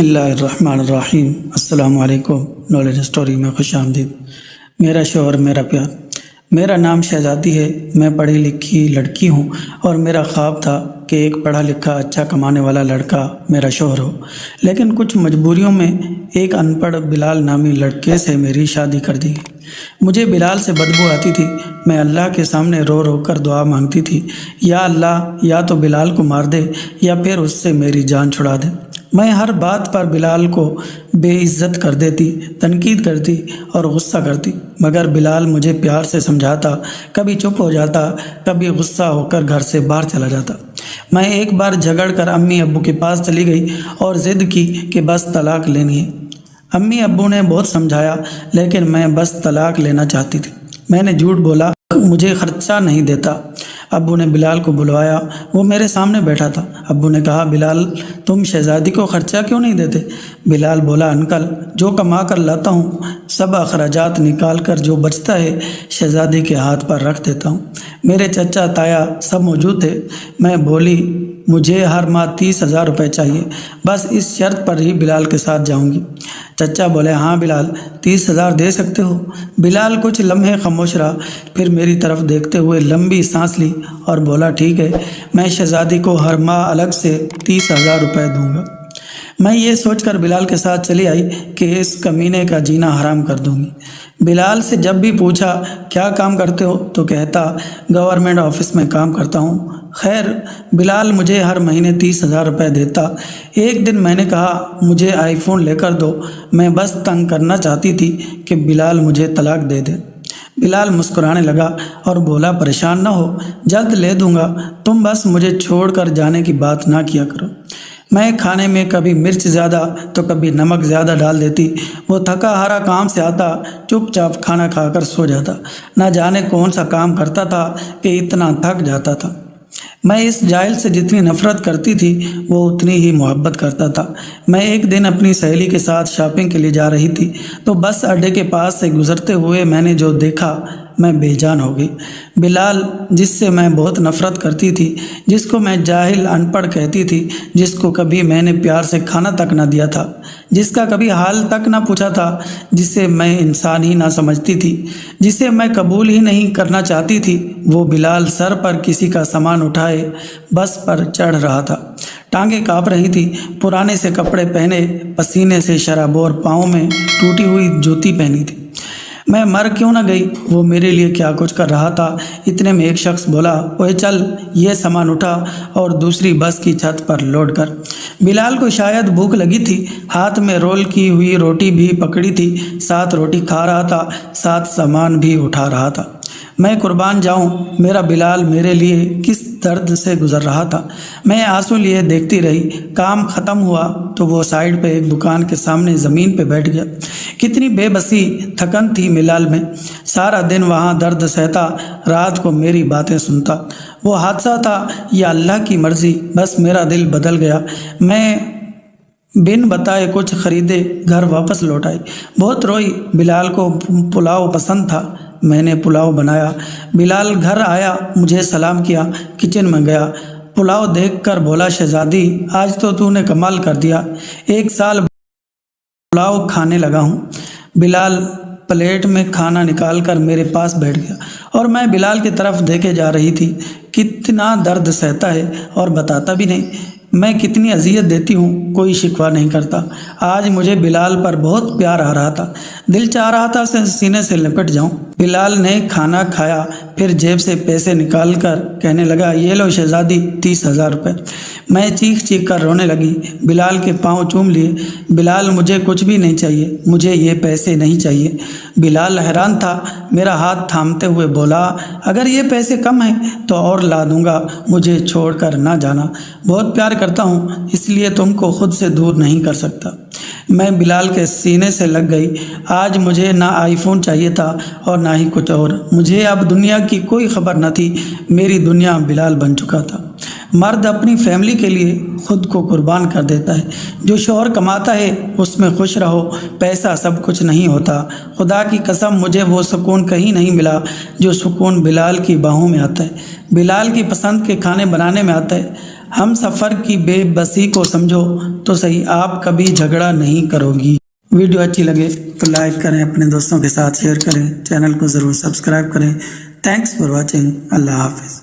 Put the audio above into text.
اللہ الرحمن الرحیم۔ السلام علیکم۔ نالج اسٹوری میں خوش آمدید۔ میرا شوہر میرا پیار۔ میرا نام شہزادی ہے۔ میں پڑھی لکھی لڑکی ہوں اور میرا خواب تھا کہ ایک پڑھا لکھا اچھا کمانے والا لڑکا میرا شوہر ہو، لیکن کچھ مجبوریوں میں ایک ان پڑھ بلال نامی لڑکے سے میری شادی کر دی گئی۔ مجھے بلال سے بدبو آتی تھی۔ میں اللہ کے سامنے رو رو کر دعا مانگتی تھی، یا اللہ، یا تو بلال کو مار دے یا پھر اس سے میری جان چھڑا دے۔ میں ہر بات پر بلال کو بے عزت کر دیتی، تنقید کرتی اور غصہ کرتی، مگر بلال مجھے پیار سے سمجھاتا، کبھی چپ ہو جاتا، کبھی غصہ ہو کر گھر سے باہر چلا جاتا۔ میں ایک بار جھگڑ کر امی ابو کے پاس چلی گئی اور ضد کی کہ بس طلاق لینی ہے۔ امی ابو نے بہت سمجھایا، لیکن میں بس طلاق لینا چاہتی تھی۔ میں نے جھوٹ بولا، مجھے خرچہ نہیں دیتا۔ ابو نے بلال کو بلوایا، وہ میرے سامنے بیٹھا تھا۔ ابو نے کہا، بلال، تم شہزادی کو خرچہ کیوں نہیں دیتے؟ بلال بولا، انکل، جو کما کر لاتا ہوں سب اخراجات نکال کر جو بچتا ہے شہزادی کے ہاتھ پر رکھ دیتا ہوں۔ میرے چچا تایا سب موجود تھے۔ میں بولی، مجھے ہر ماہ 30,000 روپے چاہیے، بس اس شرط پر ہی بلال کے ساتھ جاؤں گی۔ چچا بولے، ہاں بلال، 30,000 دے سکتے ہو۔ بلال کچھ لمحے خاموش رہا، پھر میری طرف دیکھتے ہوئے لمبی سانس لی اور بولا، ٹھیک ہے، میں شہزادی کو ہر ماہ الگ سے 30,000 روپے دوں گا۔ میں یہ سوچ کر بلال کے ساتھ چلی آئی کہ اس کمینے کا جینا حرام کر دوں گی۔ بلال سے جب بھی پوچھا کیا کام کرتے ہو تو کہتا، گورنمنٹ آفس میں کام کرتا ہوں۔ خیر، بلال مجھے ہر مہینے 30,000 روپے دیتا۔ ایک دن میں نے کہا، مجھے آئی فون لے کر دو، میں بس تنگ کرنا چاہتی تھی کہ بلال مجھے طلاق دے دے۔ بلال مسکرانے لگا اور بولا، پریشان نہ ہو، جلد لے دوں گا، تم بس مجھے چھوڑ کر جانے کی بات نہ کیا کرو۔ میں کھانے میں کبھی مرچ زیادہ تو کبھی نمک زیادہ ڈال دیتی۔ وہ تھکا ہارا کام سے آتا، چپ چاپ کھانا کھا کر سو جاتا۔ نہ جانے کون سا کام کرتا تھا کہ اتنا تھک جاتا تھا۔ میں اس جاہل سے جتنی نفرت کرتی تھی وہ اتنی ہی محبت کرتا تھا۔ میں ایک دن اپنی سہیلی کے ساتھ شاپنگ کے لیے جا رہی تھی تو بس اڈے کے پاس سے گزرتے ہوئے میں نے جو دیکھا، میں بے جان ہو گئی۔ بلال، جس سے میں بہت نفرت کرتی تھی، جس کو میں جاہل ان پڑھ کہتی تھی، جس کو کبھی میں نے پیار سے کھانا تک نہ دیا تھا، جس کا کبھی حال تک نہ پوچھا تھا، جسے میں انسان ہی نہ سمجھتی تھی، جسے میں قبول ہی نہیں کرنا چاہتی تھی، وہ بلال سر پر کسی کا سامان اٹھائے بس پر چڑھ رہا تھا۔ ٹانگیں کانپ رہی تھی، پرانے سے کپڑے پہنے، پسینے سے شرابور، پاؤں میں ٹوٹی ہوئی جوتی پہنی تھی۔ میں مر کیوں نہ گئی، وہ میرے لیے کیا کچھ کر رہا تھا۔ اتنے میں ایک شخص بولا، اوے چل، یہ سامان اٹھا اور دوسری بس کی چھت پر لوڈ کر۔ بلال کو شاید بھوک لگی تھی، ہاتھ میں رول کی ہوئی روٹی بھی پکڑی تھی، ساتھ روٹی کھا رہا تھا، ساتھ سامان بھی اٹھا رہا تھا۔ میں قربان جاؤں، میرا بلال میرے لیے کس درد سے گزر رہا تھا۔ میں آنسو لیے دیکھتی رہی۔ کام ختم ہوا تو وہ سائڈ پہ ایک دکان کے سامنے زمین پہ بیٹھ گیا۔ کتنی بے بسی، تھکن تھی بلال میں۔ سارا دن وہاں درد سہتا، رات کو میری باتیں سنتا۔ وہ حادثہ تھا یا اللہ کی مرضی، بس میرا دل بدل گیا۔ میں بن بتائے کچھ خریدے، گھر واپس لوٹ آئی۔ بہت روئی۔ بلال کو پلاؤ پسند تھا، میں نے پلاؤ بنایا۔ بلال گھر آیا، مجھے سلام کیا، کچن میں گیا۔ پلاؤ دیکھ کر بولا، شہزادی، آج تو نے کمال کر دیا، 1 سال پلاؤ کھانے لگا ہوں۔ بلال پلیٹ میں کھانا نکال کر میرے پاس بیٹھ گیا اور میں بلال کی طرف دیکھے جا رہی تھی۔ کتنا درد سہتا ہے اور بتاتا بھی نہیں، میں کتنی اذیت دیتی ہوں، کوئی شکوہ نہیں کرتا۔ آج مجھے بلال پر بہت پیار آ رہا تھا، دل چاہ رہا تھا سینے سے لپٹ جاؤں۔ بلال نے کھانا کھایا، پھر جیب سے پیسے نکال کر کہنے لگا، یہ لو شہزادی، 30,000 روپے۔ میں چیخ چیخ کر رونے لگی، بلال کے پاؤں چوم لیے۔ بلال، مجھے کچھ بھی نہیں چاہیے، مجھے یہ پیسے نہیں چاہیے۔ بلال حیران تھا، میرا ہاتھ تھامتے ہوئے بولا، اگر یہ پیسے کم ہیں تو اور لا دوں گا، مجھے چھوڑ کر نہ جانا، بہت پیار کرتا ہوں، اس لیے تم کو خود سے دور نہیں کر سکتا۔ میں بلال کے سینے سے لگ گئی۔ آج مجھے نہ آئی فون چاہیے تھا اور نہ ہی کچھ اور۔ مجھے اب دنیا کی کوئی خبر نہ تھی، میری دنیا بلال بن چکا تھا۔ مرد اپنی فیملی کے لیے خود کو قربان کر دیتا ہے۔ جو شوہر کماتا ہے اس میں خوش رہو، پیسہ سب کچھ نہیں ہوتا۔ خدا کی قسم، مجھے وہ سکون کہیں نہیں ملا جو سکون بلال کی باہوں میں آتا ہے، بلال کی پسند کے کھانے بنانے میں آتا ہے۔ ہم سفر کی بے بسی کو سمجھو تو صحیح، آپ کبھی جھگڑا نہیں کرو گی۔ ویڈیو اچھی لگے تو لائک کریں، اپنے دوستوں کے ساتھ شیئر کریں، چینل کو ضرور سبسکرائب کریں۔ Thanks for watching. اللہ حافظ۔